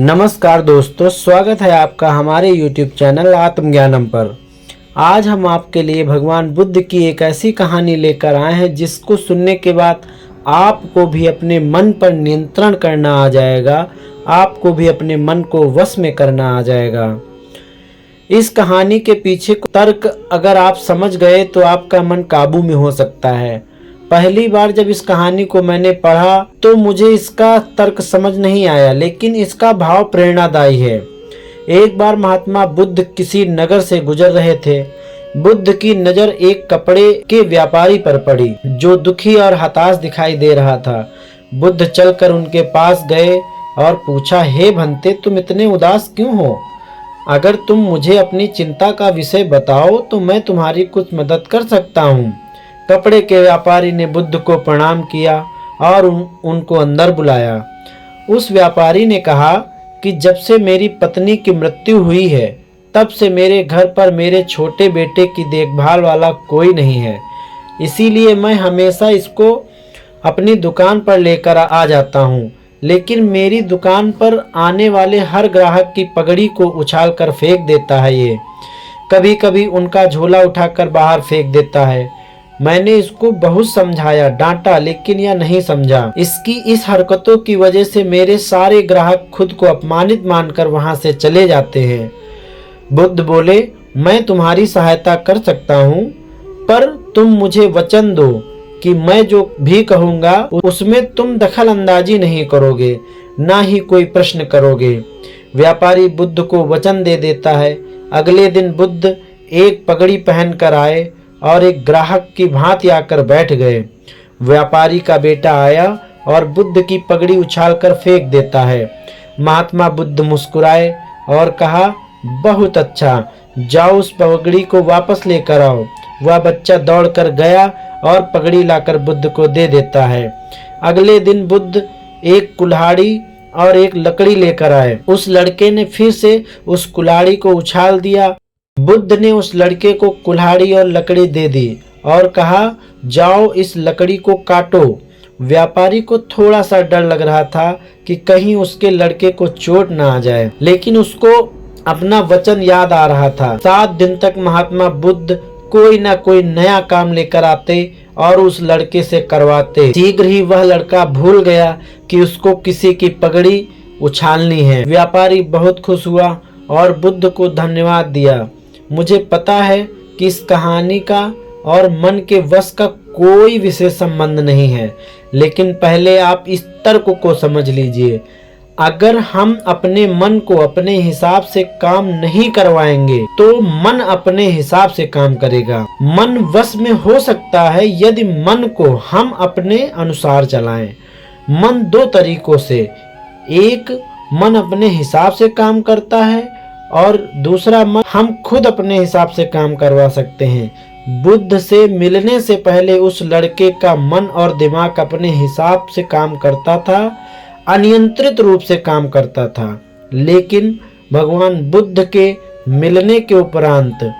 नमस्कार दोस्तों, स्वागत है आपका हमारे YouTube चैनल आत्मज्ञानम पर। आज हम आपके लिए भगवान बुद्ध की एक ऐसी कहानी लेकर आए हैं जिसको सुनने के बाद आपको भी अपने मन पर नियंत्रण करना आ जाएगा, आपको भी अपने मन को वश में करना आ जाएगा। इस कहानी के पीछे तर्क अगर आप समझ गए तो आपका मन काबू में हो सकता है। पहली बार जब इस कहानी को मैंने पढ़ा तो मुझे इसका तर्क समझ नहीं आया, लेकिन इसका भाव प्रेरणादायी है। एक बार महात्मा बुद्ध किसी नगर से गुजर रहे थे। बुद्ध की नज़र एक कपड़े के व्यापारी पर पड़ी जो दुखी और हताश दिखाई दे रहा था। बुद्ध चलकर उनके पास गए और पूछा, हे भंते, तुम इतने उदास क्यों हो? अगर तुम मुझे अपनी चिंता का विषय बताओ तो मैं तुम्हारी कुछ मदद कर सकता हूँ। कपड़े के व्यापारी ने बुद्ध को प्रणाम किया और उनको अंदर बुलाया। उस व्यापारी ने कहा कि जब से मेरी पत्नी की मृत्यु हुई है तब से मेरे घर पर मेरे छोटे बेटे की देखभाल वाला कोई नहीं है, इसीलिए मैं हमेशा इसको अपनी दुकान पर लेकर आ जाता हूँ। लेकिन मेरी दुकान पर आने वाले हर ग्राहक की पगड़ी को उछाल कर फेंक देता है। ये कभी कभी उनका झोला उठाकर बाहर फेंक देता है। मैंने इसको बहुत समझाया, डांटा, लेकिन यह नहीं समझा। इसकी इस हरकतों की वजह से मेरे सारे ग्राहक खुद को अपमानित मानकर वहां से चले जाते हैं। बुद्ध बोले, मैं तुम्हारी सहायता कर सकता हूँ, पर तुम मुझे वचन दो कि मैं जो भी कहूँगा उसमें तुम दखल अंदाजी नहीं करोगे, ना ही कोई प्रश्न करोगे। व्यापारी बुद्ध को वचन दे देता है। अगले दिन बुद्ध एक पगड़ी पहनकर आए और एक ग्राहक की भांति आकर बैठ गए। व्यापारी का बेटा आया और बुद्ध की पगड़ी उछालकर फेंक देता है। महात्मा बुद्ध मुस्कुराए और कहा, बहुत अच्छा, जाओ उस पगड़ी को वापस लेकर आओ। वह बच्चा दौड़कर गया और पगड़ी लाकर बुद्ध को दे देता है। अगले दिन बुद्ध एक कुल्हाड़ी और एक लकड़ी लेकर आए। उस लड़के ने फिर से उस कुल्हाड़ी को उछाल दिया। बुद्ध ने उस लड़के को कुल्हाड़ी और लकड़ी दे दी और कहा, जाओ इस लकड़ी को काटो। व्यापारी को थोड़ा सा डर लग रहा था कि कहीं उसके लड़के को चोट ना आ जाए, लेकिन उसको अपना वचन याद आ रहा था। 7 दिन तक महात्मा बुद्ध कोई ना कोई नया काम लेकर आते और उस लड़के से करवाते। शीघ्र ही वह लड़का भूल गया कि उसको किसी की पगड़ी उछालनी है। व्यापारी बहुत खुश हुआ और बुद्ध को धन्यवाद दिया। मुझे पता है कि इस कहानी का और मन के वश का कोई विशेष संबंध नहीं है, लेकिन पहले आप इस तर्क को समझ लीजिए। अगर हम अपने मन को अपने हिसाब से काम नहीं करवाएंगे तो मन अपने हिसाब से काम करेगा। मन वश में हो सकता है यदि मन को हम अपने अनुसार चलाएं। मन 2 तरीकों से, एक मन अपने हिसाब से काम करता है और दूसरा मन हम खुद अपने हिसाब से काम करवा सकते हैं। बुद्ध से मिलने से पहले उस लड़के का मन और दिमाग अपने हिसाब से काम करता था, अनियंत्रित रूप से काम करता था। लेकिन भगवान बुद्ध के मिलने के उपरांत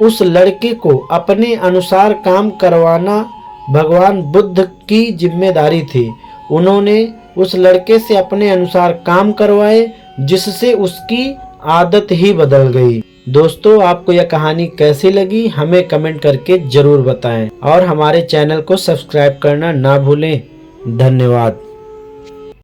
उस लड़के को अपने अनुसार काम करवाना भगवान बुद्ध की जिम्मेदारी थी। उन्होंने उस लड़के से अपने अनुसार काम करवाए, जिससे उसकी आदत ही बदल गई। दोस्तों, आपको यह कहानी कैसी लगी हमें कमेंट करके जरूर बताएं और हमारे चैनल को सब्सक्राइब करना ना भूलें। धन्यवाद।